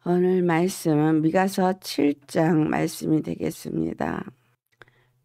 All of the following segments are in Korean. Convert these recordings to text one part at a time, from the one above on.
오늘 말씀은 미가서 7장 말씀이 되겠습니다.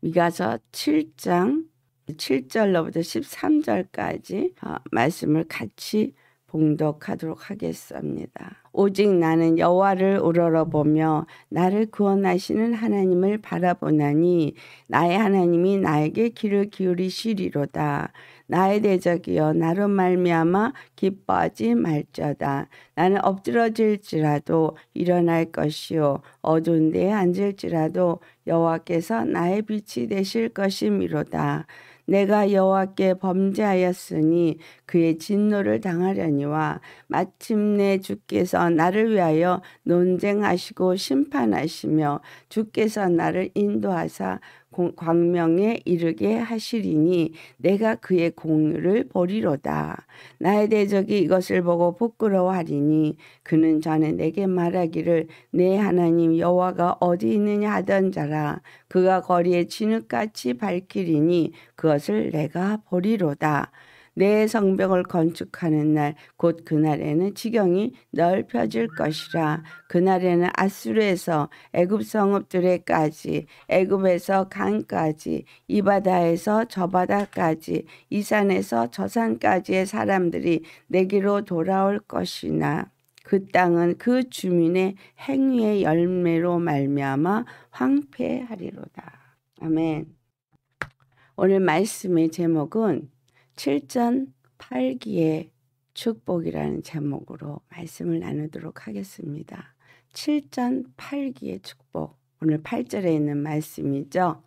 미가서 7장 7절로부터 13절까지 말씀을 같이 봉독하도록 하겠습니다. 오직 나는 여호와를 우러러보며 나를 구원하시는 하나님을 바라보나니 나의 하나님이 나에게 귀를 기울이시리로다. 나의 대적이여 나로 말미암아 기뻐하지 말지어다. 나는 엎드러질지라도 일어날 것이요 어두운 데에 앉을지라도 여호와께서 나의 빛이 되실 것이미로다. 내가 여호와께 범죄하였으니 그의 진노를 당하려니와 마침내 주께서 나를 위하여 논쟁하시고 심판하시며 주께서 나를 인도하사 광명에 이르게 하시리니 내가 그의 공의를 보리로다. 나의 대적이 이것을 보고 부끄러워하리니 그는 전에 내게 말하기를 내 하나님 여호와가 어디 있느냐 하던 자라. 그가 거리에 진흙같이 밝히리니 그것을 내가 보리로다. 내 성벽을 건축하는 날 곧 그날에는 지경이 넓혀질 것이라. 그날에는 아수르에서 애굽 성읍들에까지 애굽에서 강까지 이 바다에서 저 바다까지 이 산에서 저 산까지의 사람들이 내게로 돌아올 것이나 그 땅은 그 주민의 행위의 열매로 말미암아 황폐하리로다. 아멘. 오늘 말씀의 제목은 7전 8기의 축복이라는 제목으로 말씀을 나누도록 하겠습니다. 7전 8기의 축복. 오늘 8절에 있는 말씀이죠.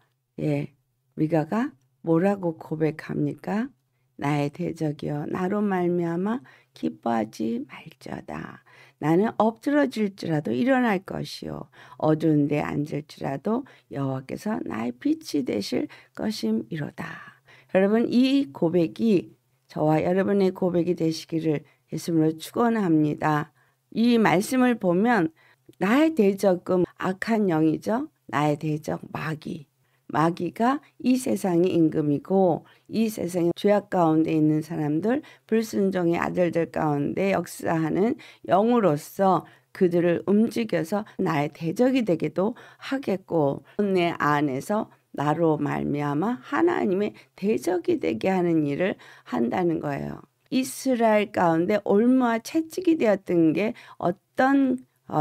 미가가 뭐라고 고백합니까? 나의 대적이여 나로 말미암아 기뻐하지 말지어다. 나는 엎드러질지라도 일어날 것이요 어두운 데 앉을지라도 여호와께서 나의 빛이 되실 것임이로다. 여러분, 이 고백이 저와 여러분의 고백이 되시기를 예수님으로 축원합니다. 이 말씀을 보면 나의 대적은 악한 영이죠. 나의 대적 마귀가 이 세상의 임금이고 이 세상의 죄악 가운데 있는 사람들, 불순종의 아들들 가운데 역사하는 영으로서 그들을 움직여서 나의 대적이 되기도 하겠고 내 안에서 나로 말미암아 하나님의 대적이 되게 하는 일을 한다는 거예요. 이스라엘 가운데 올무와 채찍이 되었던 게 어떤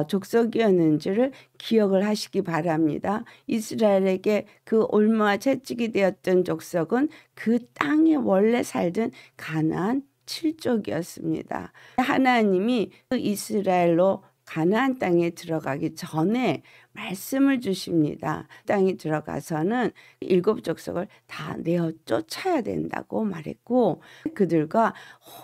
족속이었는지를 기억을 하시기 바랍니다. 이스라엘에게 그 올무와 채찍이 되었던 족속은 그 땅에 원래 살던 가나안 7족이었습니다. 하나님이 그 이스라엘로 가나안 땅에 들어가기 전에 말씀을 주십니다. 땅에 들어가서는 7족속을 다 내어 쫓아야 된다고 말했고 그들과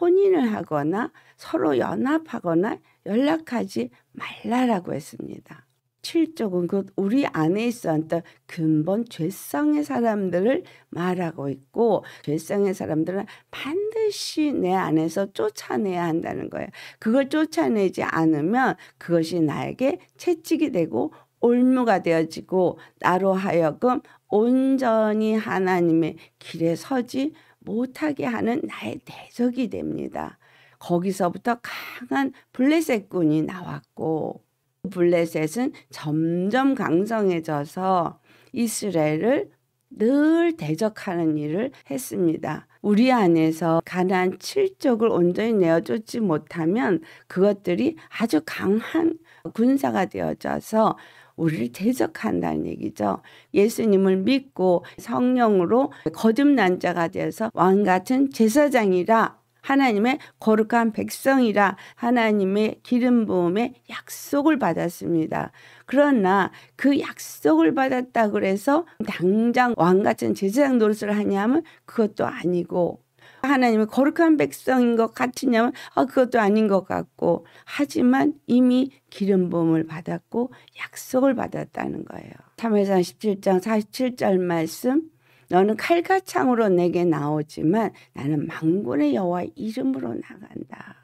혼인을 하거나 서로 연합하거나 연락하지 말라라고 했습니다. 7족은 곧 우리 안에 있었던 근본 죄성의 사람들을 말하고 있고 죄성의 사람들은 반드시 내 안에서 쫓아내야 한다는 거예요. 그걸 쫓아내지 않으면 그것이 나에게 채찍이 되고 올무가 되어지고 나로 하여금 온전히 하나님의 길에 서지 못하게 하는 나의 대적이 됩니다. 거기서부터 강한 블레셋군이 나왔고 블레셋은 점점 강성해져서 이스라엘을 늘 대적하는 일을 했습니다. 우리 안에서 가나안 7족을 온전히 내어쫓지 못하면 그것들이 아주 강한 군사가 되어져서 우리를 대적한다는 얘기죠. 예수님을 믿고 성령으로 거듭난 자가 되어서 왕같은 제사장이라 하나님의 거룩한 백성이라 하나님의 기름 부음의 약속을 받았습니다. 그러나 그 약속을 받았다 그래서 당장 왕같은 제사장 노릇을 하냐면 그것도 아니고 하나님의 거룩한 백성인 것 같으냐면 그것도 아닌 것 같고 하지만 이미 기름 부음을 받았고 약속을 받았다는 거예요. 사무엘상 17장 47절 말씀 너는 칼과 창으로 내게 나오지만 나는 만군의 여호와의 이름으로 나간다.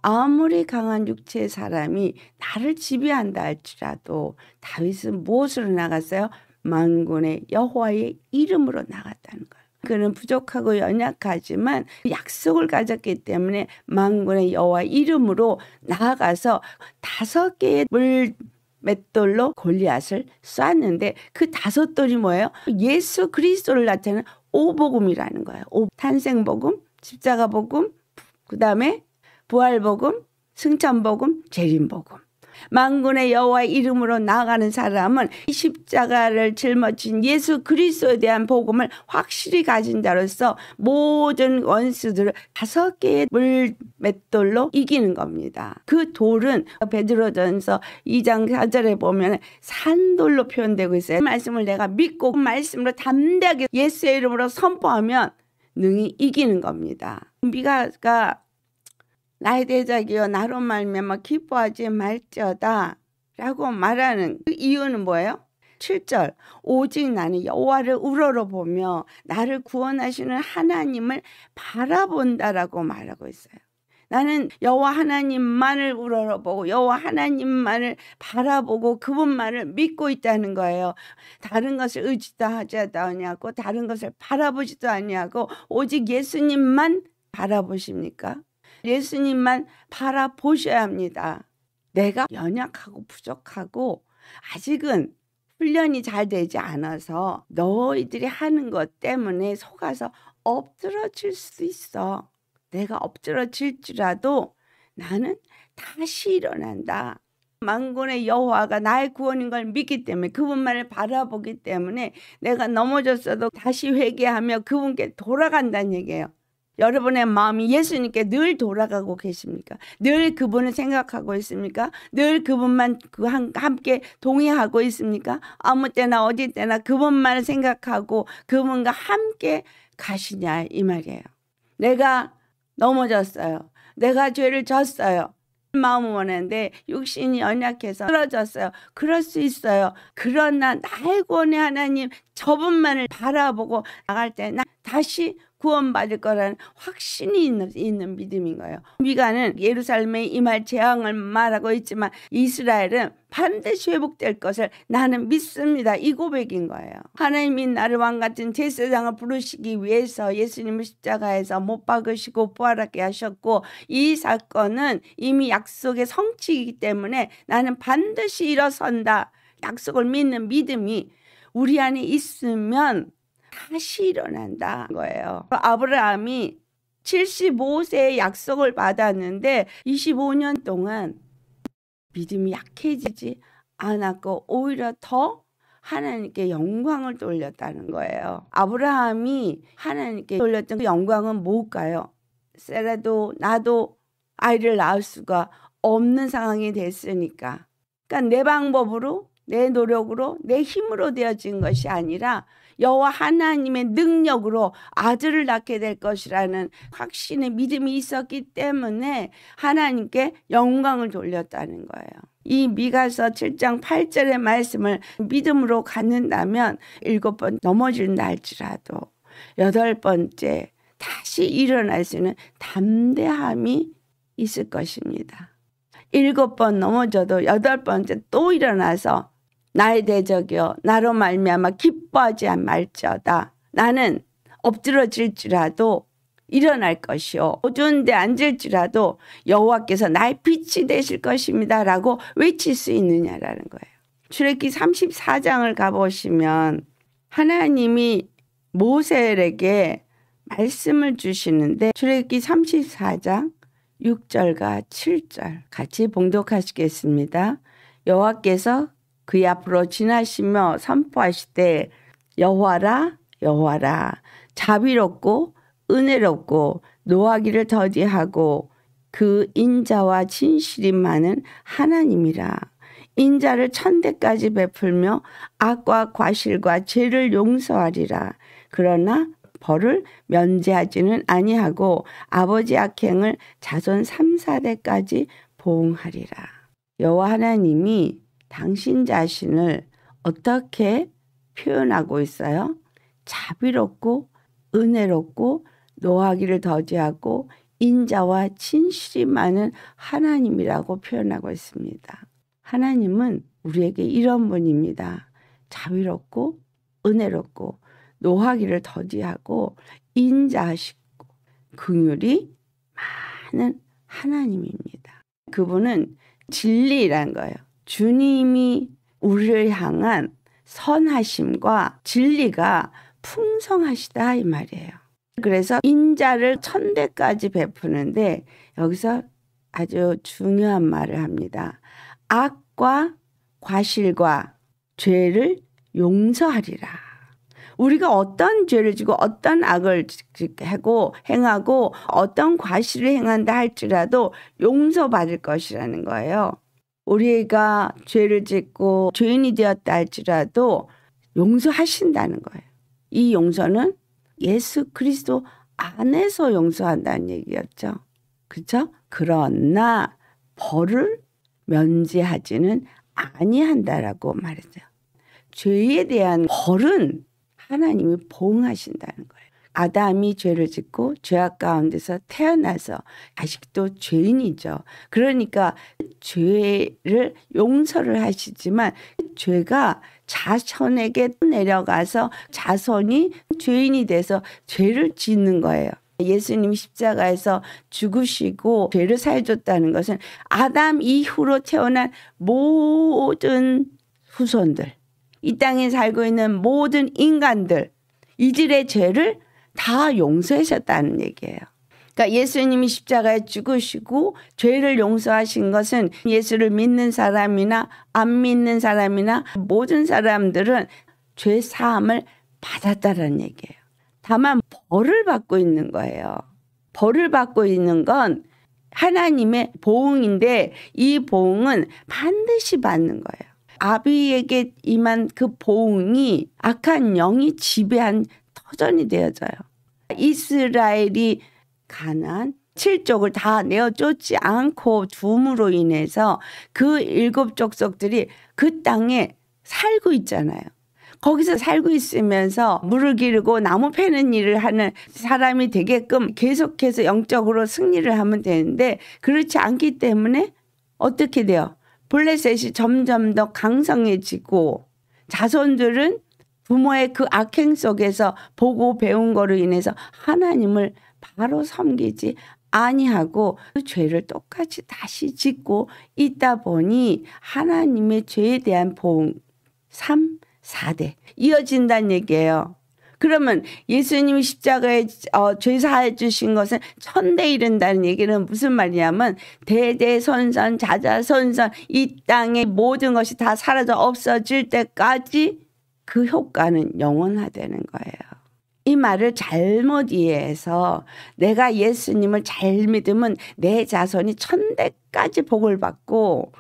아무리 강한 육체의 사람이 나를 지배한다 할지라도 다윗은 무엇으로 나갔어요? 만군의 여호와의 이름으로 나갔다는 거예요. 그는 부족하고 연약하지만 약속을 가졌기 때문에 만군의 여호와 이름으로 나아가서 5개의 물 맷돌로 골리앗을 쐈는데 그 5돌이 뭐예요? 예수 그리스도를 나타내는 오복음이라는 거예요. 탄생복음, 십자가복음, 그 다음에 부활복음, 승천복음, 재림복음. 만군의 여호와의 이름으로 나아가는 사람은 십자가를 짊어진 예수 그리스도에 대한 복음을 확실히 가진 자로서 모든 원수들을 5개의 물 맷돌로 이기는 겁니다. 그 돌은 베드로전서 2장 4절에 보면 산돌로 표현되고 있어요. 말씀을 내가 믿고 그 말씀으로 담대하게 예수의 이름으로 선포하면 능히 이기는 겁니다. 미가가 나의 대적이여 나로 말미암아 기뻐하지 말지어다 라고 말하는 그 이유는 뭐예요? 7절 오직 나는 여호와를 우러러보며 나를 구원하시는 하나님을 바라본다라고 말하고 있어요. 나는 여호와 하나님만을 우러러보고 여호와 하나님만을 바라보고 그분만을 믿고 있다는 거예요. 다른 것을 의지도 하지도 아니하고 다른 것을 바라보지도 아니하고 오직 예수님만 바라보십니까? 예수님만 바라보셔야 합니다. 내가 연약하고 부족하고 아직은 훈련이 잘 되지 않아서 너희들이 하는 것 때문에 속아서 엎드러질 수도 있어. 내가 엎드러질지라도 나는 다시 일어난다. 만군의 여호와가 나의 구원인 걸 믿기 때문에 그분만을 바라보기 때문에 내가 넘어졌어도 다시 회개하며 그분께 돌아간다는 얘기예요. 여러분의 마음이 예수님께 늘 돌아가고 계십니까? 늘 그분을 생각하고 있습니까? 늘 그분만 함께 동의하고 있습니까? 아무 때나 어디 때나 그분만을 생각하고 그분과 함께 가시냐 이 말이에요. 내가 넘어졌어요. 내가 죄를 졌어요. 마음은 원하는데 육신이 연약해서 쓰러졌어요. 그럴 수 있어요. 그러나 나의 구원의 하나님 저분만을 바라보고 나갈 때 나 다시 구원받을 거라는 확신이 있는 믿음인 거예요. 미가는 예루살렘에 임할 재앙을 말하고 있지만 이스라엘은 반드시 회복될 것을 나는 믿습니다. 이 고백인 거예요. 하나님이 나를 왕같은 제사장을 부르시기 위해서 예수님을 십자가에서 못 박으시고 부활하게 하셨고 이 사건은 이미 약속의 성취이기 때문에 나는 반드시 일어선다. 약속을 믿는 믿음이 우리 안에 있으면 다시 일어난다 거예요. 아브라함이 75세의 약속을 받았는데 25년 동안 믿음이 약해지지 않았고 오히려 더 하나님께 영광을 돌렸다는 거예요. 아브라함이 하나님께 돌렸던 그 영광은 뭘까요? 세라도 나도 아이를 낳을 수가 없는 상황이 됐으니까. 그러니까 내 방법으로 내 노력으로 내 힘으로 되어진 것이 아니라 여호와 하나님의 능력으로 아들을 낳게 될 것이라는 확신의 믿음이 있었기 때문에 하나님께 영광을 돌렸다는 거예요. 이 미가서 7장 8절의 말씀을 믿음으로 갖는다면 7번 넘어진다 할지라도 8번째 다시 일어날 수 있는 담대함이 있을 것입니다. 7번 넘어져도 8번째 또 일어나서 나의 대적이여 나로 말미암아 기뻐하지 말지어다. 나는 엎드러질지라도 일어날 것이요 어두운 데 앉을지라도 여호와께서 나의 빛이 되실 것입니다 라고 외칠 수 있느냐라는 거예요. 출애굽기 34장을 가보시면 하나님이 모세에게 말씀을 주시는데 출애굽기 34장 6절과 7절 같이 봉독하시겠습니다. 여호와께서 그의 앞으로 지나시며 선포하시되 여호와라 여호와라 자비롭고 은혜롭고 노하기를 더디하고 그 인자와 진실이 많은 하나님이라. 인자를 1000대까지 베풀며 악과 과실과 죄를 용서하리라. 그러나 벌을 면제하지는 아니하고 아버지 악행을 자손 3, 4대까지 보응하리라. 여호와 하나님이 당신 자신을 어떻게 표현하고 있어요? 자비롭고 은혜롭고 노하기를 더디하고 인자와 진실이 많은 하나님이라고 표현하고 있습니다. 하나님은 우리에게 이런 분입니다. 자비롭고 은혜롭고 노하기를 더디하고 인자하시고 긍휼이 많은 하나님입니다. 그분은 진리란 거예요. 주님이 우리를 향한 선하심과 진리가 풍성하시다 이 말이에요. 그래서 인자를 1000대까지 베푸는데 여기서 아주 중요한 말을 합니다. 악과 과실과 죄를 용서하리라. 우리가 어떤 죄를 지고 어떤 악을 하고 행하고 어떤 과실을 행한다 할지라도 용서받을 것이라는 거예요. 우리가 죄를 짓고 죄인이 되었다 할지라도 용서하신다는 거예요. 이 용서는 예수 그리스도 안에서 용서한다는 얘기였죠. 그렇죠? 그러나 벌을 면제하지는 아니한다라고 말했죠. 죄에 대한 벌은 하나님이 보응하신다는 거예요. 아담이 죄를 짓고 죄악 가운데서 태어나서 아직도 죄인이죠. 그러니까 죄를 용서를 하시지만 죄가 자손에게 내려가서 자손이 죄인이 돼서 죄를 짓는 거예요. 예수님이 십자가에서 죽으시고 죄를 사해줬다는 것은 아담 이후로 태어난 모든 후손들, 이 땅에 살고 있는 모든 인간들, 이들의 죄를 다 용서하셨다는 얘기예요. 그러니까 예수님이 십자가에 죽으시고 죄를 용서하신 것은 예수를 믿는 사람이나 안 믿는 사람이나 모든 사람들은 죄 사함을 받았다는 얘기예요. 다만 벌을 받고 있는 거예요. 벌을 받고 있는 건 하나님의 보응인데 이 보응은 반드시 받는 거예요. 아비에게 임한 그 보응이 악한 영이 지배한 터전이 되어져요. 이스라엘이 가나안 7족을 다 내어쫓지 않고 둠으로 인해서 그 7족속들이 그 땅에 살고 있잖아요. 거기서 살고 있으면서 물을 기르고 나무 패는 일을 하는 사람이 되게끔 계속해서 영적으로 승리를 하면 되는데 그렇지 않기 때문에 어떻게 돼요? 블레셋이 점점 더 강성해지고 자손들은 부모의 그 악행 속에서 보고 배운 거로 인해서 하나님을 바로 섬기지 아니하고 그 죄를 똑같이 다시 짓고 있다 보니 하나님의 죄에 대한 보응 3, 4대 이어진다는 얘기예요. 그러면 예수님이 십자가에 죄 사해 주신 것은 1000대 이른다는 얘기는 무슨 말이냐면 대대손손 자자손손 이 땅의 모든 것이 다 사라져 없어질 때까지 그 효과는 영원하다는 거예요. 이 말을 잘못 이해해서 내가 예수님을 잘 믿으면 내 자손이 1000대까지 복을 받고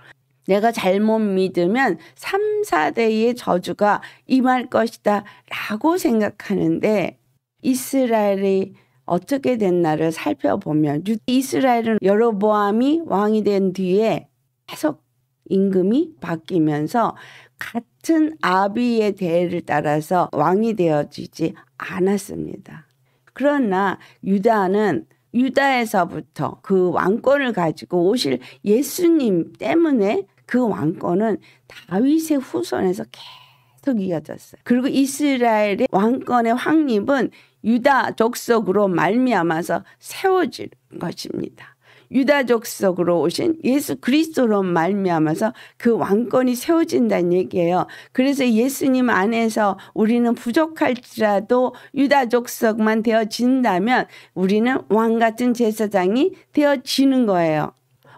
내가 잘못 믿으면 3, 4대의 저주가 임할 것이다 라고 생각하는데 이스라엘이 어떻게 됐나를 살펴보면 이스라엘은 여로보암이 왕이 된 뒤에 계속 임금이 바뀌면서 같은 아비의 대를 따라서 왕이 되어지지 않았습니다. 그러나 유다는 유다에서부터 그 왕권을 가지고 오실 예수님 때문에 그 왕권은 다윗의 후손에서 계속 이어졌어요. 그리고 이스라엘의 왕권의 확립은 유다 족속으로 말미암아서 세워질 것입니다. 유다 족속으로 오신 예수 그리스도로 말미암아서 그 왕권이 세워진다는 얘기예요. 그래서 예수님 안에서 우리는 부족할지라도 유다 족속만 되어진다면 우리는 왕 같은 제사장이 되어지는 거예요.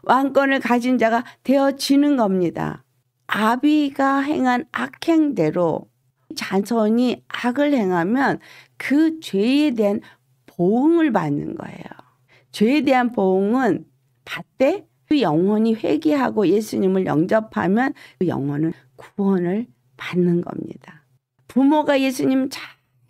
왕권을 가진 자가 되어지는 겁니다. 아비가 행한 악행대로 자손이 악을 행하면 그 죄에 대한 보응을 받는 거예요. 죄에 대한 보응은 받되 그 영혼이 회개하고 예수님을 영접하면 그 영혼은 구원을 받는 겁니다. 부모가 예수님 잘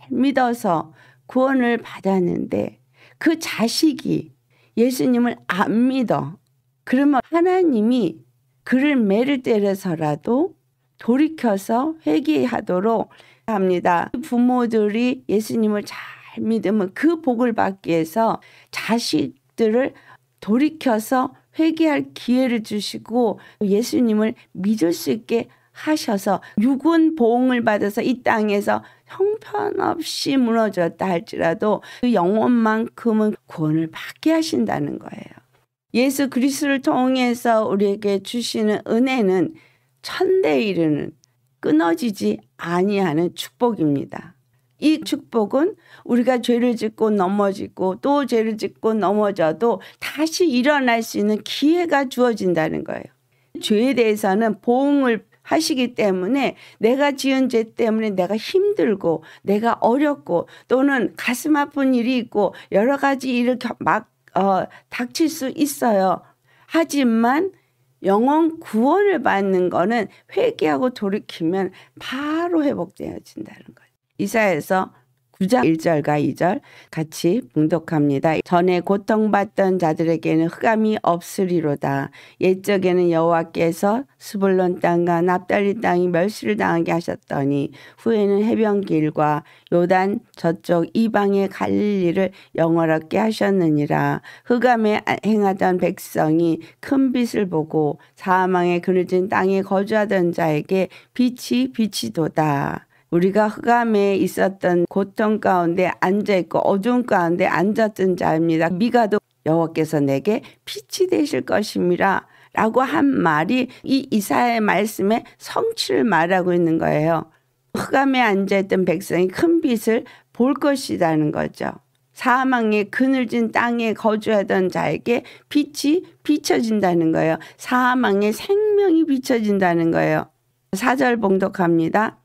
믿어서 구원을 받았는데 그 자식이 예수님을 안 믿어. 그러면 하나님이 그를 매를 때려서라도 돌이켜서 회개하도록 합니다. 부모들이 예수님을 잘 믿으면 그 복을 받기 위해서 자식들을 돌이켜서 회개할 기회를 주시고 예수님을 믿을 수 있게 하셔서 육은 보응을 받아서 이 땅에서 형편없이 무너졌다 할지라도 그 영혼만큼은 구원을 받게 하신다는 거예요. 예수 그리스도를 통해서 우리에게 주시는 은혜는 천대에 이르는 끊어지지 아니하는 축복입니다. 이 축복은 우리가 죄를 짓고 넘어지고 또 죄를 짓고 넘어져도 다시 일어날 수 있는 기회가 주어진다는 거예요. 죄에 대해서는 보응을 하시기 때문에 내가 지은 죄 때문에 내가 힘들고 내가 어렵고 또는 가슴 아픈 일이 있고 여러 가지 일을 닥칠 수 있어요. 하지만 영원 구원을 받는 거는 회개하고 돌이키면 바로 회복되어진다는 거예요. 이사야서 9장 1절과 2절 같이 봉독합니다. 전에 고통받던 자들에게는 흑암이 없으리로다. 옛적에는 여호와께서 스불론 땅과 납달리 땅이 멸시를 당하게 하셨더니 후에는 해변길과 요단 저쪽 이방의 갈릴리를 영원롭게 하셨느니라. 흑암에 행하던 백성이 큰 빛을 보고 사망의 그늘진 땅에 거주하던 자에게 빛이 비치도다. 우리가 흑암에 있었던 고통 가운데 앉아있고 어두운 가운데 앉았던 자입니다. 미가도 여호와께서 내게 빛이 되실 것임이라 라고 한 말이 이 이사야의 말씀의 성취를 말하고 있는 거예요. 흑암에 앉아있던 백성이 큰 빛을 볼 것이라는 거죠. 사망의 그늘진 땅에 거주하던 자에게 빛이 비춰진다는 거예요. 사망의 생명이 비춰진다는 거예요. 4절 봉독합니다.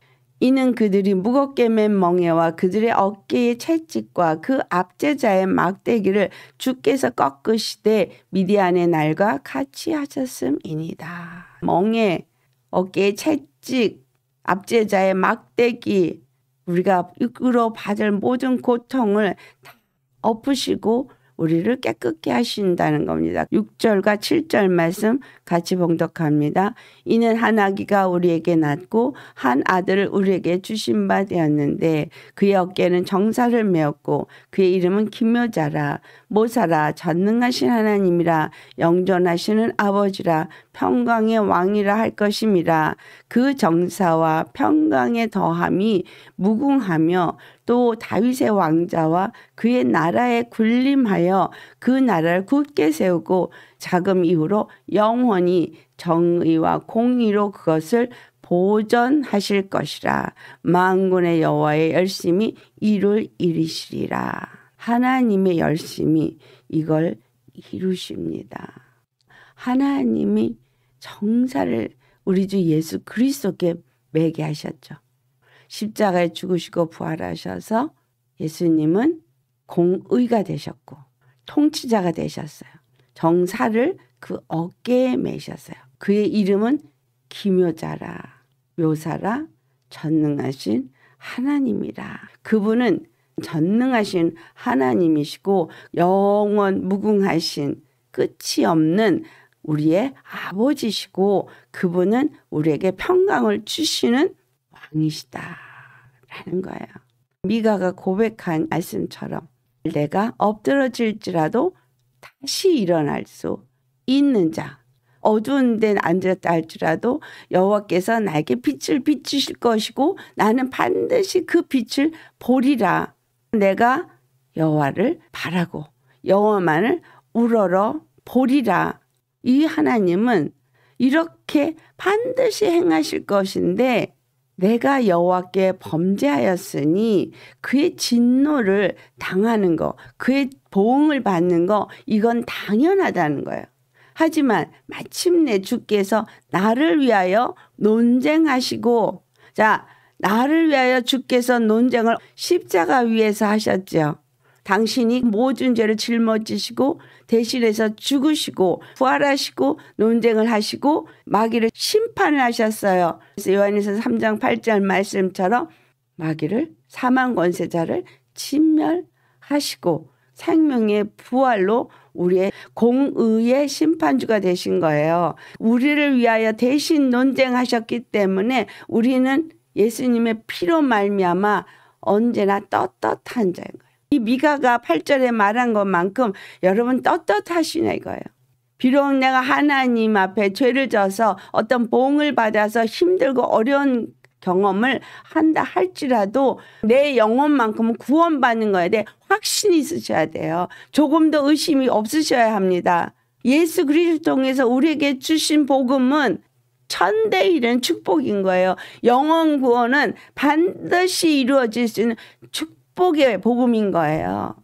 이는 그들이 무겁게 맨 멍에와 그들의 어깨의 채찍과 그 압제자의 막대기를 주께서 꺾으시되 미디안의 날과 같이 하셨음이니이다. 멍에, 어깨의 채찍, 압제자의 막대기, 우리가 이끌어 받을 모든 고통을 다 엎으시고 우리를 깨끗게 하신다는 겁니다. 6절과 7절 말씀 같이 봉독합니다. 이는 한 아기가 우리에게 낳고 한 아들을 우리에게 주신 바 되었는데 그의 어깨는 정사를 메었고 그의 이름은 기묘자라 모사라 전능하신 하나님이라 영존하시는 아버지라 평강의 왕이라 할 것임이라. 그 정사와 평강의 더함이 무궁하며 또 다윗의 왕자와 그의 나라에 군림하여 그 나라를 굳게 세우고 자금 이후로 영원히 정의와 공의로 그것을 보존하실 것이라. 만군의 여호와의 열심히 이룰 일이시리라. 하나님의 열심히 이걸 이루십니다. 하나님이 정사를 우리 주 예수 그리스도께 매게 하셨죠. 십자가에 죽으시고 부활하셔서 예수님은 공의가 되셨고 통치자가 되셨어요. 정사를 그 어깨에 매셨어요. 그의 이름은 기묘자라 묘사라 전능하신 하나님이라. 그분은 전능하신 하나님이시고 영원 무궁하신 끝이 없는 우리의 아버지시고 그분은 우리에게 평강을 주시는 왕이시다라는 거예요. 미가가 고백한 말씀처럼 내가 엎드러질지라도 다시 일어날 수 있는 자, 어두운 데 앉았다 할지라도 여호와께서 나에게 빛을 비추실 것이고 나는 반드시 그 빛을 보리라. 내가 여호와를 바라고 여호와만을 우러러 보리라. 이 하나님은 이렇게 반드시 행하실 것인데 내가 여호와께 범죄하였으니 그의 진노를 당하는 거, 그의 보응을 받는 거 이건 당연하다는 거예요. 하지만 마침내 주께서 나를 위하여 논쟁하시고 자 나를 위하여 주께서 논쟁을 십자가 위에서 하셨죠. 당신이 모든 죄를 짊어지시고 대신해서 죽으시고 부활하시고 논쟁을 하시고 마귀를 심판을 하셨어요. 그래서 요한일서 3장 8절 말씀처럼 마귀를 사망 권세자를 진멸하시고 생명의 부활로 우리의 공의의 심판주가 되신 거예요. 우리를 위하여 대신 논쟁하셨기 때문에 우리는 예수님의 피로 말미암아 언제나 떳떳한 자인 거예요. 이 미가가 8절에 말한 것만큼 여러분 떳떳하시네 이거예요. 비록 내가 하나님 앞에 죄를 져서 어떤 보응을 받아서 힘들고 어려운 경험을 한다 할지라도 내 영혼만큼은 구원받는 거에 대해 확신이 있으셔야 돼요. 조금 더 의심이 없으셔야 합니다. 예수 그리스도를 통해서 우리에게 주신 복음은 천대일은 축복인 거예요. 영혼 구원은 반드시 이루어질 수 있는 축복의 복음인 거예요.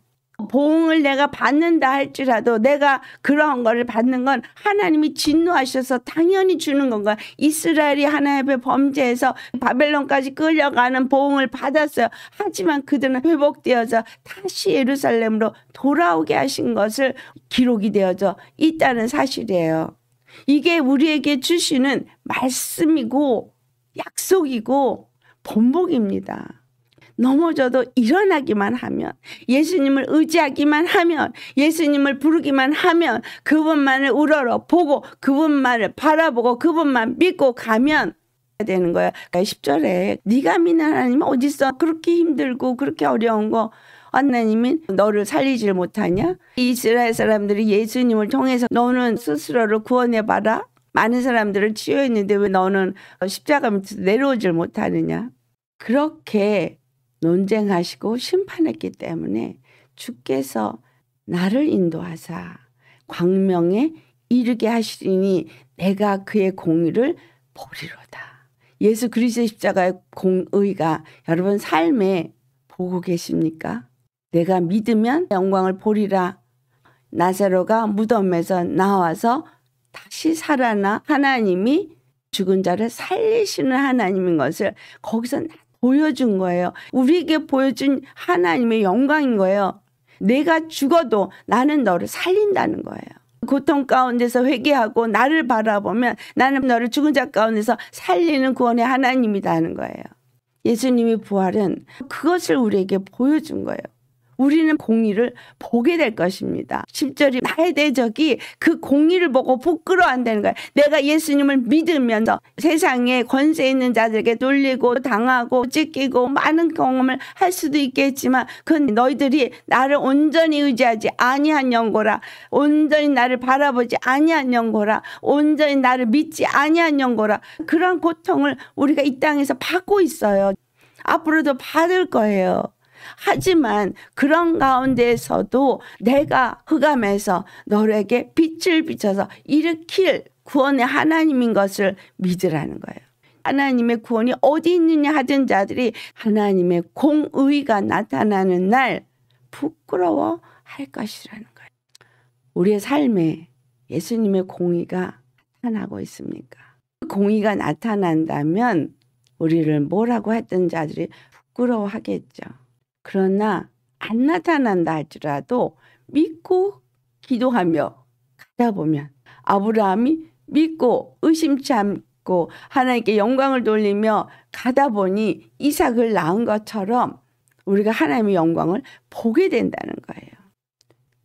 보응을 내가 받는다 할지라도 내가 그런 거를 받는 건 하나님이 진노하셔서 당연히 주는 건가요. 이스라엘이 하나님의 범죄에서 바벨론까지 끌려가는 보응을 받았어요. 하지만 그들은 회복되어서 다시 예루살렘으로 돌아오게 하신 것을 기록이 되어져 있다는 사실이에요. 이게 우리에게 주시는 말씀이고 약속이고 본복입니다. 넘어져도 일어나기만 하면, 예수님을 의지하기만 하면, 예수님을 부르기만 하면, 그분만을 우러러 보고 그분만을 바라보고 그분만 믿고 가면 되는 거예요. 10절에 네가 믿는 하나님은 어디 있어? 그렇게 힘들고 그렇게 어려운 거 하나님이 너를 살리질 못하냐? 이스라엘 사람들이 예수님을 통해서 너는 스스로를 구원해봐라. 많은 사람들을 치유했는데 왜 너는 십자가 밑에서 내려오질 못하느냐? 그렇게 논쟁하시고 심판했기 때문에 주께서 나를 인도하사 광명에 이르게 하시리니 내가 그의 공의를 보리로다. 예수 그리스도의 십자가의 공의가 여러분 삶에 보고 계십니까? 내가 믿으면 영광을 보리라. 나사로가 무덤에서 나와서 다시 살아나 하나님이 죽은 자를 살리시는 하나님인 것을 거기서 보여준 거예요. 우리에게 보여준 하나님의 영광인 거예요. 내가 죽어도 나는 너를 살린다는 거예요. 고통 가운데서 회개하고 나를 바라보면 나는 너를 죽은 자 가운데서 살리는 구원의 하나님이라는 거예요. 예수님의 부활은 그것을 우리에게 보여준 거예요. 우리는 공의를 보게 될 것입니다. 10절이 나의 대적이 그 공의를 보고 부끄러워한다는 거예요. 내가 예수님을 믿으면서 세상에 권세 있는 자들에게 놀리고 당하고 찢기고 많은 경험을 할 수도 있겠지만 그건 너희들이 나를 온전히 의지하지 아니한 영고라. 온전히 나를 바라보지 아니한 영고라. 온전히 나를 믿지 아니한 영고라. 그런 고통을 우리가 이 땅에서 받고 있어요. 앞으로도 받을 거예요. 하지만 그런 가운데에서도 내가 흑암에서 너에게 빛을 비춰서 일으킬 구원의 하나님인 것을 믿으라는 거예요. 하나님의 구원이 어디 있느냐 하던 자들이 하나님의 공의가 나타나는 날 부끄러워할 것이라는 거예요. 우리의 삶에 예수님의 공의가 나타나고 있습니까? 공의가 나타난다면 우리를 뭐라고 했던 자들이 부끄러워하겠죠. 그러나 안 나타난다 할지라도 믿고 기도하며 가다 보면 아브라함이 믿고 의심치 않고 하나님께 영광을 돌리며 가다 보니 이삭을 낳은 것처럼 우리가 하나님의 영광을 보게 된다는 거예요.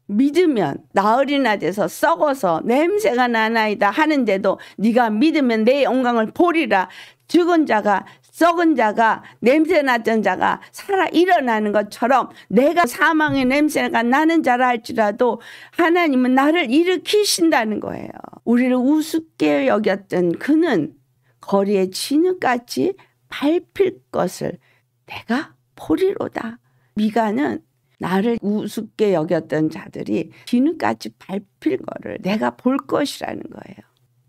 믿으면 나으리나 돼서 썩어서 냄새가 나나이다 하는데도 네가 믿으면 내 영광을 보리라. 죽은 자가 썩은 자가 냄새 났던 자가 살아 일어나는 것처럼 내가 사망의 냄새가 나는 자라 할지라도 하나님은 나를 일으키신다는 거예요. 우리를 우습게 여겼던 그는 거리에 진흙같이 밟힐 것을 내가 보리로다. 미가는 나를 우습게 여겼던 자들이 진흙같이 밟힐 거를 내가 볼 것이라는 거예요.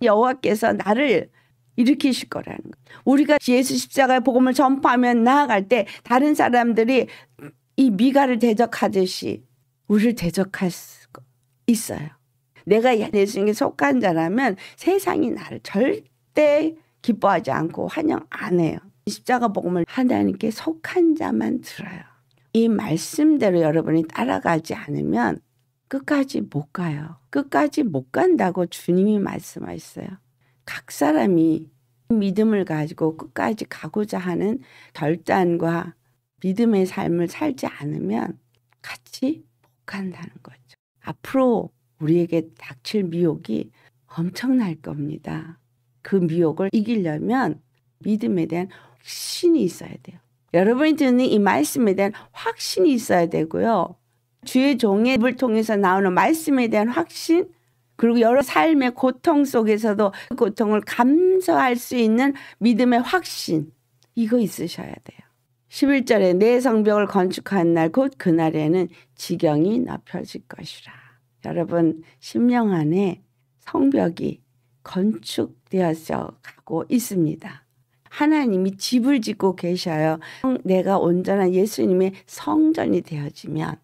여호와께서 나를 일으키실 거라는 거예요. 우리가 예수 십자가의 복음을 전파하면 나아갈 때 다른 사람들이 이 미가를 대적하듯이 우리를 대적할 수 있어요. 내가 예수님께 속한 자라면 세상이 나를 절대 기뻐하지 않고 환영 안 해요. 십자가 복음을 하나님께 속한 자만 들어요. 이 말씀대로 여러분이 따라가지 않으면 끝까지 못 가요. 끝까지 못 간다고 주님이 말씀하셨어요. 각 사람이 믿음을 가지고 끝까지 가고자 하는 결단과 믿음의 삶을 살지 않으면 같이 못 간다는 거죠. 앞으로 우리에게 닥칠 미혹이 엄청날 겁니다. 그 미혹을 이기려면 믿음에 대한 확신이 있어야 돼요. 여러분이 듣는 이 말씀에 대한 확신이 있어야 되고요. 주의 종의 입을 통해서 나오는 말씀에 대한 확신, 그리고 여러 삶의 고통 속에서도 그 고통을 감수할 수 있는 믿음의 확신, 이거 있으셔야 돼요. 11절에 내 성벽을 건축한 날 곧 그날에는 지경이 넓혀질 것이라. 여러분 심령 안에 성벽이 건축되어져 가고 있습니다. 하나님이 집을 짓고 계셔요. 내가 온전한 예수님의 성전이 되어지면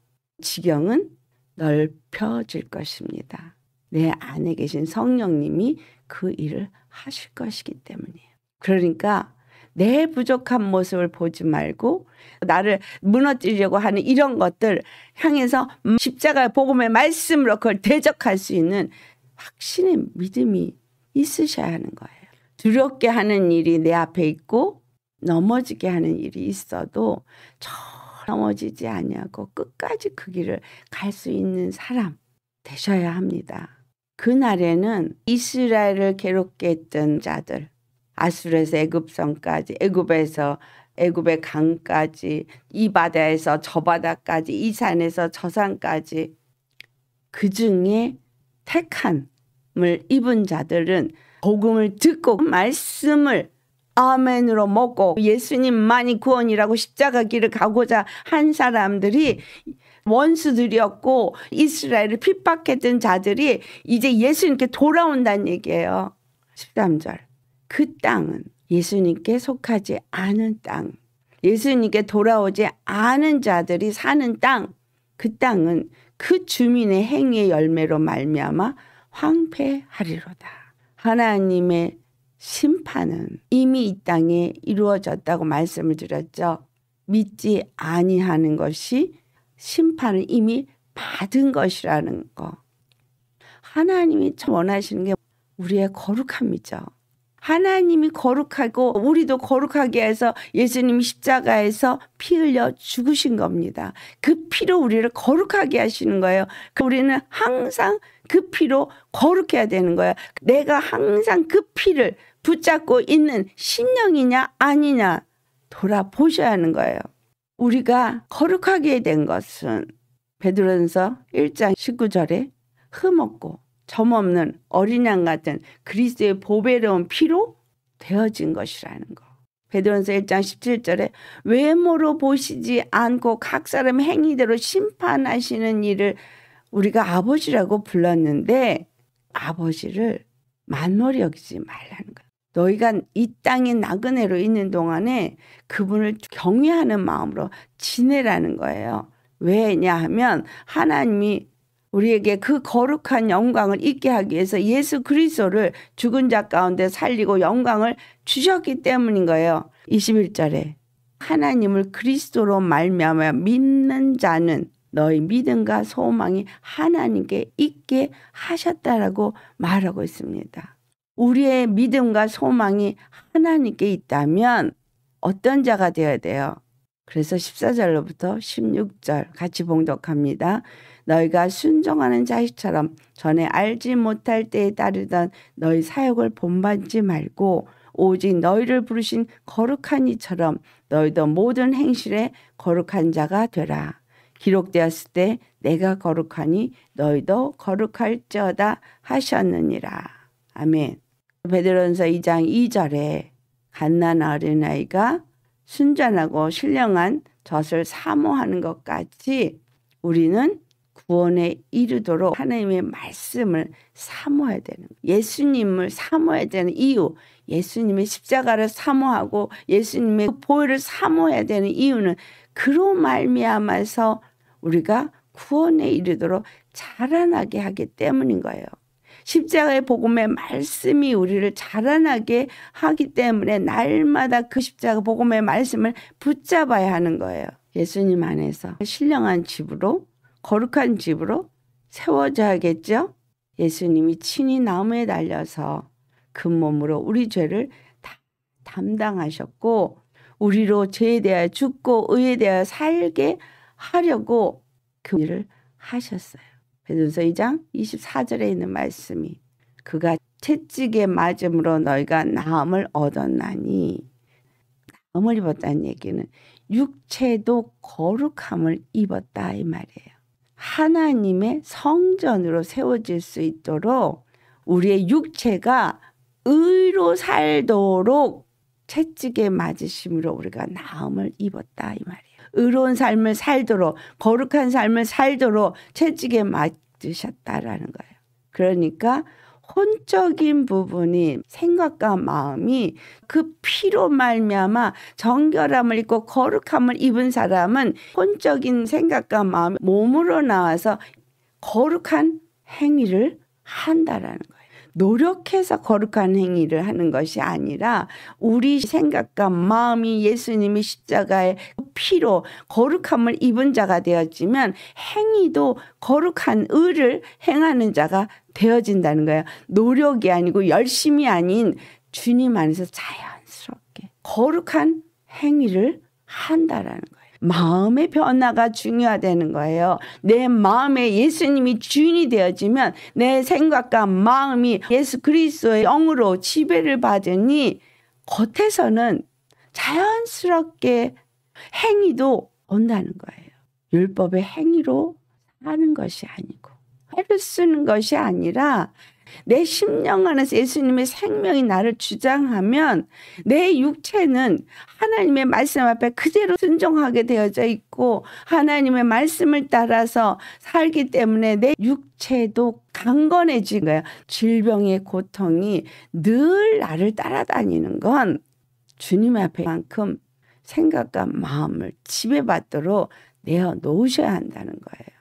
지경은 넓혀질 것입니다. 내 안에 계신 성령님이 그 일을 하실 것이기 때문이에요. 그러니까 내 부족한 모습을 보지 말고 나를 무너뜨리려고 하는 이런 것들 향해서 십자가의 복음의 말씀으로 그걸 대적할 수 있는 확신의 믿음이 있으셔야 하는 거예요. 두렵게 하는 일이 내 앞에 있고 넘어지게 하는 일이 있어도 넘어지지 아니하고 끝까지 그 길을 갈 수 있는 사람 되셔야 합니다. 그날에는 이스라엘을 괴롭게 했던 자들, 아수르에서 애굽성까지, 애굽에서 애굽의 강까지, 이 바다에서 저 바다까지, 이 산에서 저 산까지, 그 중에 택함을 입은 자들은 복음을 듣고 말씀을 아멘으로 먹고 예수님만이 구원이라고 십자가 길을 가고자 한 사람들이 원수들이었고 이스라엘을 핍박했던 자들이 이제 예수님께 돌아온다는 얘기예요. 13절. 그 땅은 예수님께 속하지 않은 땅, 예수님께 돌아오지 않은 자들이 사는 땅, 그 땅은 그 주민의 행위의 열매로 말미암아 황폐하리로다. 하나님의 심판은 이미 이 땅에 이루어졌다고 말씀을 드렸죠. 믿지 아니하는 것이 심판을 이미 받은 것이라는 거. 하나님이 원하시는 게 우리의 거룩함이죠. 하나님이 거룩하고 우리도 거룩하게 해서 예수님이 십자가에서 피 흘려 죽으신 겁니다. 그 피로 우리를 거룩하게 하시는 거예요. 우리는 항상 그 피로 거룩해야 되는 거예요. 내가 항상 그 피를 붙잡고 있는 신령이냐 아니냐 돌아보셔야 하는 거예요. 우리가 거룩하게 된 것은 베드로전서 1장 19절에 흠없고 점없는 어린 양 같은 그리스도의 보배로운 피로 되어진 것이라는 거. 베드로전서 1장 17절에 외모로 보시지 않고 각 사람 행위대로 심판하시는 일을 우리가 아버지라고 불렀는데 아버지를 만물히 여기지 말라는 거예요. 너희가 이 땅에 나그네로 있는 동안에 그분을 경외하는 마음으로 지내라는 거예요. 왜냐하면 하나님이 우리에게 그 거룩한 영광을 있게 하기 위해서 예수 그리스도를 죽은 자 가운데 살리고 영광을 주셨기 때문인 거예요. 21절에 하나님을 그리스도로 말미암아 믿는 자는 너희 믿음과 소망이 하나님께 있게 하셨다라고 말하고 있습니다. 우리의 믿음과 소망이 하나님께 있다면 어떤 자가 되어야 돼요? 그래서 14절로부터 16절 같이 봉독합니다. 너희가 순종하는 자식처럼 전에 알지 못할 때에 따르던 너희 사역을 본받지 말고 오직 너희를 부르신 거룩한 이처럼 너희도 모든 행실에 거룩한 자가 되라. 기록되었을 때 내가 거룩하니 너희도 거룩할지어다 하셨느니라. 아멘. 베드로전서 2장 2절에 갓난 어린아이가 순전하고 신령한 젖을 사모하는 것까지 우리는 구원에 이르도록 하나님의 말씀을 사모해야 되는 거예요. 예수님을 사모해야 되는 이유, 예수님의 십자가를 사모하고 예수님의 보혈을 사모해야 되는 이유는 그로 말미암아서 우리가 구원에 이르도록 자라나게 하기 때문인 거예요. 십자가의 복음의 말씀이 우리를 자라나게 하기 때문에 날마다 그 십자가 복음의 말씀을 붙잡아야 하는 거예요. 예수님 안에서 신령한 집으로 거룩한 집으로 세워져야겠죠. 예수님이 친히 나무에 달려서 그 몸으로 우리 죄를 다 담당하셨고 우리로 죄에 대하여 죽고 의에 대하여 살게 하려고 그 일을 하셨어요. 베드로전서 2장 24절에 있는 말씀이 그가 채찍에 맞음으로 너희가 나음을 얻었나니, 나음을 입었다는 얘기는 육체도 거룩함을 입었다 이 말이에요. 하나님의 성전으로 세워질 수 있도록 우리의 육체가 의로 살도록 채찍에 맞으심으로 우리가 나음을 입었다 이 말이에요. 의로운 삶을 살도록 거룩한 삶을 살도록 채찍에 맞으셨다라는 거예요. 그러니까 혼적인 부분이 생각과 마음이 그 피로 말미암아 정결함을 입고 거룩함을 입은 사람은 혼적인 생각과 마음이 몸으로 나와서 거룩한 행위를 한다라는 거예요. 노력해서 거룩한 행위를 하는 것이 아니라 우리 생각과 마음이 예수님이 십자가의 피로 거룩함을 입은 자가 되어지면 행위도 거룩한 의를 행하는 자가 되어진다는 거예요. 노력이 아니고 열심이 아닌 주님 안에서 자연스럽게 거룩한 행위를 한다라는 거예요. 마음의 변화가 중요하다는 거예요. 내 마음에 예수님이 주인이 되어지면 내 생각과 마음이 예수 그리스도의 영으로 지배를 받으니 겉에서는 자연스럽게 행위도 온다는 거예요. 율법의 행위로 사는 것이 아니고 해를 쓰는 것이 아니라 내 심령 안에서 예수님의 생명이 나를 주장하면 내 육체는 하나님의 말씀 앞에 그대로 순종하게 되어져 있고 하나님의 말씀을 따라서 살기 때문에 내 육체도 강건해진 거예요. 질병의 고통이 늘 나를 따라다니는 건 주님 앞에만큼 생각과 마음을 지배받도록 내어 놓으셔야 한다는 거예요.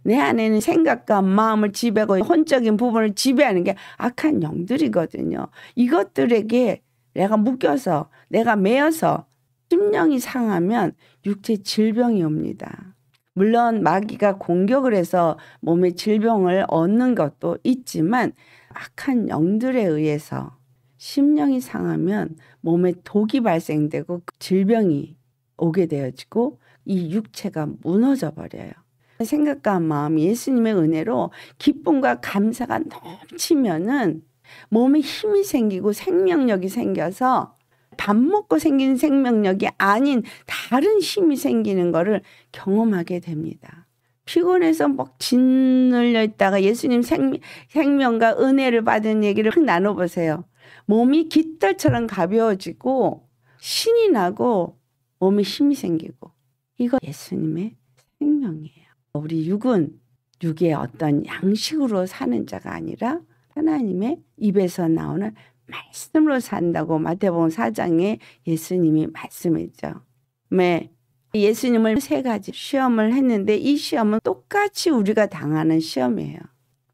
내 안에는 생각과 마음을 지배하고 혼적인 부분을 지배하는 게 악한 영들이거든요. 이것들에게 내가 묶여서 내가 매여서 심령이 상하면 육체 질병이 옵니다. 물론 마귀가 공격을 해서 몸에 질병을 얻는 것도 있지만 악한 영들에 의해서 심령이 상하면 몸에 독이 발생되고 질병이 오게 되어지고 이 육체가 무너져 버려요. 생각과 마음 예수님의 은혜로 기쁨과 감사가 넘치면은 몸에 힘이 생기고 생명력이 생겨서 밥 먹고 생기는 생명력이 아닌 다른 힘이 생기는 거를 경험하게 됩니다. 피곤해서 막 짓눌려 있다가 예수님 생명과 은혜를 받은 얘기를 나눠보세요. 몸이 깃털처럼 가벼워지고 신이 나고 몸에 힘이 생기고 이거 예수님의 생명이에요. 우리 육은 육의 어떤 양식으로 사는 자가 아니라 하나님의 입에서 나오는 말씀으로 산다고 마태복음 4장에 예수님이 말씀했죠. 예수님을 3가지 시험을 했는데 이 시험은 똑같이 우리가 당하는 시험이에요.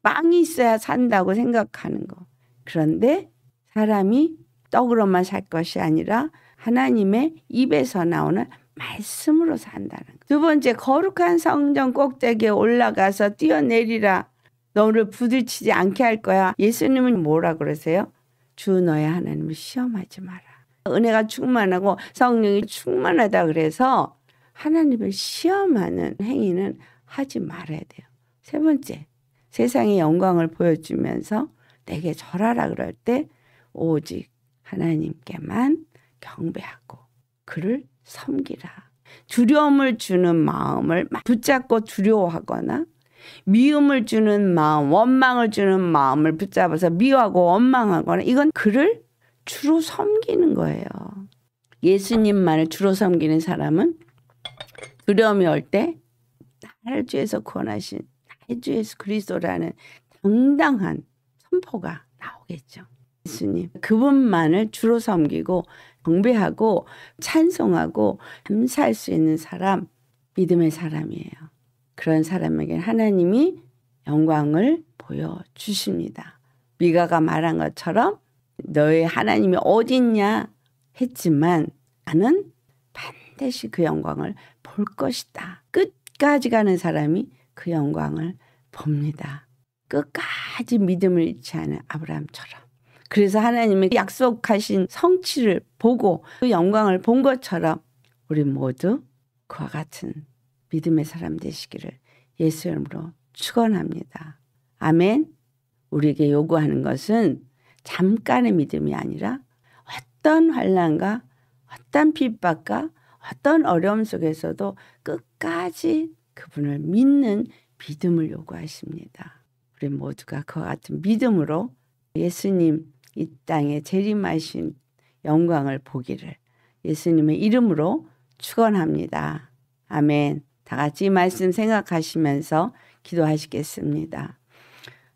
빵이 있어야 산다고 생각하는 거. 그런데 사람이 떡으로만 살 것이 아니라 하나님의 입에서 나오는 말씀으로 산다는 거. 2번째, 거룩한 성전 꼭대기에 올라가서 뛰어내리라. 너를 부딪히지 않게 할 거야. 예수님은 뭐라 그러세요? 주 너의 하나님을 시험하지 마라. 은혜가 충만하고 성령이 충만하다 그래서 하나님을 시험하는 행위는 하지 말아야 돼요. 3번째, 세상의 영광을 보여주면서 내게 절하라 그럴 때 오직 하나님께만 경배하고 그를 섬기라. 두려움을 주는 마음을 붙잡고 두려워하거나 미움을 주는 마음, 원망을 주는 마음을 붙잡아서 미워하고 원망하거나 이건 그를 주로 섬기는 거예요. 예수님만을 주로 섬기는 사람은 두려움이 올 때 나를 주에서 구원하신 나의 주 예수 그리스도라는 당당한 선포가 나오겠죠. 예수님 그분만을 주로 섬기고 경배하고 찬송하고 감사할 수 있는 사람 믿음의 사람이에요. 그런 사람에게 하나님이 영광을 보여주십니다. 미가가 말한 것처럼 너의 하나님이 어디 있냐 했지만 나는 반드시 그 영광을 볼 것이다. 끝까지 가는 사람이 그 영광을 봅니다. 끝까지 믿음을 잃지 않은 아브라함처럼. 그래서 하나님의 약속하신 성취를 보고 그 영광을 본 것처럼 우리 모두 그와 같은 믿음의 사람 되시기를 예수 이름으로 축원합니다. 아멘. 우리에게 요구하는 것은 잠깐의 믿음이 아니라 어떤 환난과 어떤 핍박과 어떤 어려움 속에서도 끝까지 그분을 믿는 믿음을 요구하십니다. 우리 모두가 그와 같은 믿음으로 예수님 이 땅에 재림하신 영광을 보기를 예수님의 이름으로 축원합니다. 아멘. 다 같이 이 말씀 생각하시면서 기도하시겠습니다.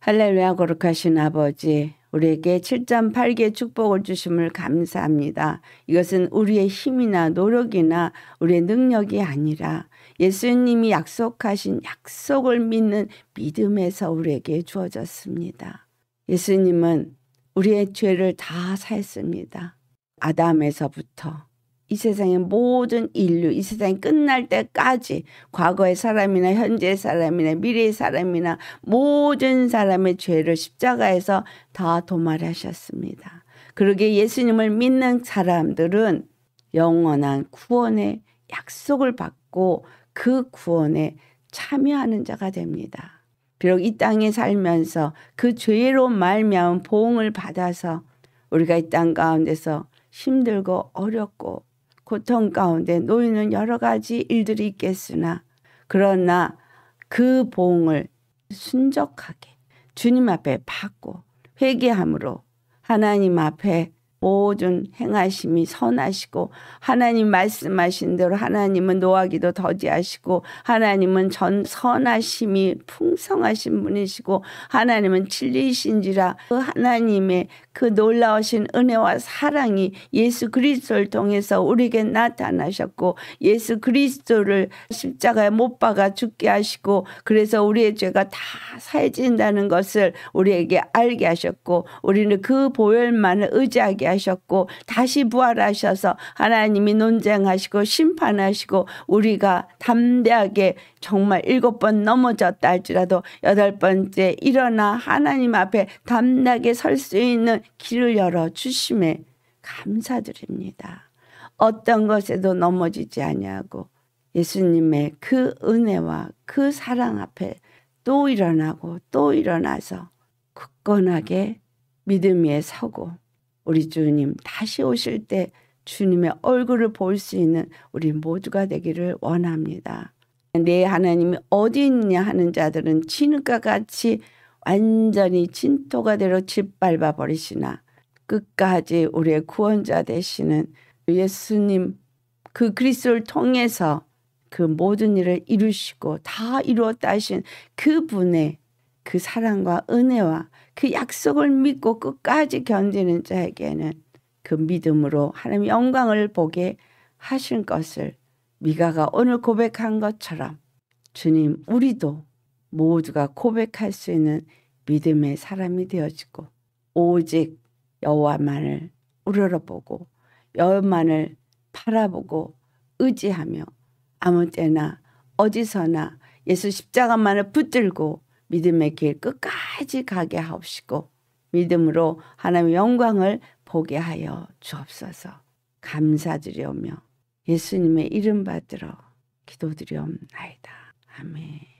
할렐루야. 거룩하신 아버지, 우리에게 7.8개 축복을 주심을 감사합니다. 이것은 우리의 힘이나 노력이나 우리의 능력이 아니라 예수님이 약속하신 약속을 믿는 믿음에서 우리에게 주어졌습니다. 예수님은 우리의 죄를 다 사했습니다. 아담에서부터 이 세상의 모든 인류, 이 세상이 끝날 때까지 과거의 사람이나 현재의 사람이나 미래의 사람이나 모든 사람의 죄를 십자가에서 다 도말하셨습니다. 그러기에 예수님을 믿는 사람들은 영원한 구원의 약속을 받고 그 구원에 참여하는 자가 됩니다. 비록 이 땅에 살면서 그 죄로 말미암은 보응을 받아서 우리가 이 땅 가운데서 힘들고 어렵고 고통 가운데 놓이는 여러 가지 일들이 있겠으나 그러나 그 보응을 순적하게 주님 앞에 받고 회개함으로 하나님 앞에 모든 행하심이 선하시고 하나님 말씀하신 대로 하나님은 노하기도 더디하시고 하나님은 전 선하심이 풍성하신 분이시고 하나님은 진리이신지라 그 하나님의 그 놀라우신 은혜와 사랑이 예수 그리스도를 통해서 우리에게 나타나셨고 예수 그리스도를 십자가에 못 박아 죽게 하시고 그래서 우리의 죄가 다 사해진다는 것을 우리에게 알게 하셨고 우리는 그 보혈만을 의지하게 하셨고 다시 부활하셔서 하나님이 논쟁하시고 심판하시고 우리가 담대하게 정말 7번 넘어졌다 할지라도 8번째 일어나 하나님 앞에 담대하게 설 수 있는 길을 열어 주심에 감사드립니다. 어떤 것에도 넘어지지 아니하고 예수님의 그 은혜와 그 사랑 앞에 또 일어나고 또 일어나서 굳건하게 믿음 위에 서고 우리 주님 다시 오실 때 주님의 얼굴을 볼 수 있는 우리 모두가 되기를 원합니다. 내 하나님이 어디 있느냐 하는 자들은 진흙과 같이 완전히 진토가 되어 짓밟아 버리시나 끝까지 우리의 구원자 되시는 예수님 그 그리스도를 통해서 그 모든 일을 이루시고 다 이루었다 하신 그분의 그 사랑과 은혜와 그 약속을 믿고 끝까지 견디는 자에게는 그 믿음으로 하나님의 영광을 보게 하신 것을 미가가 오늘 고백한 것처럼 주님 우리도 모두가 고백할 수 있는 믿음의 사람이 되어지고 오직 여호와만을 우러러보고 여호와만을 바라보고 의지하며 아무 때나 어디서나 예수 십자가만을 붙들고 믿음의 길 끝까지 가게 하옵시고 믿음으로 하나님의 영광을 보게 하여 주옵소서. 감사드리오며 예수님의 이름 받들어 기도드리옵나이다. 아멘.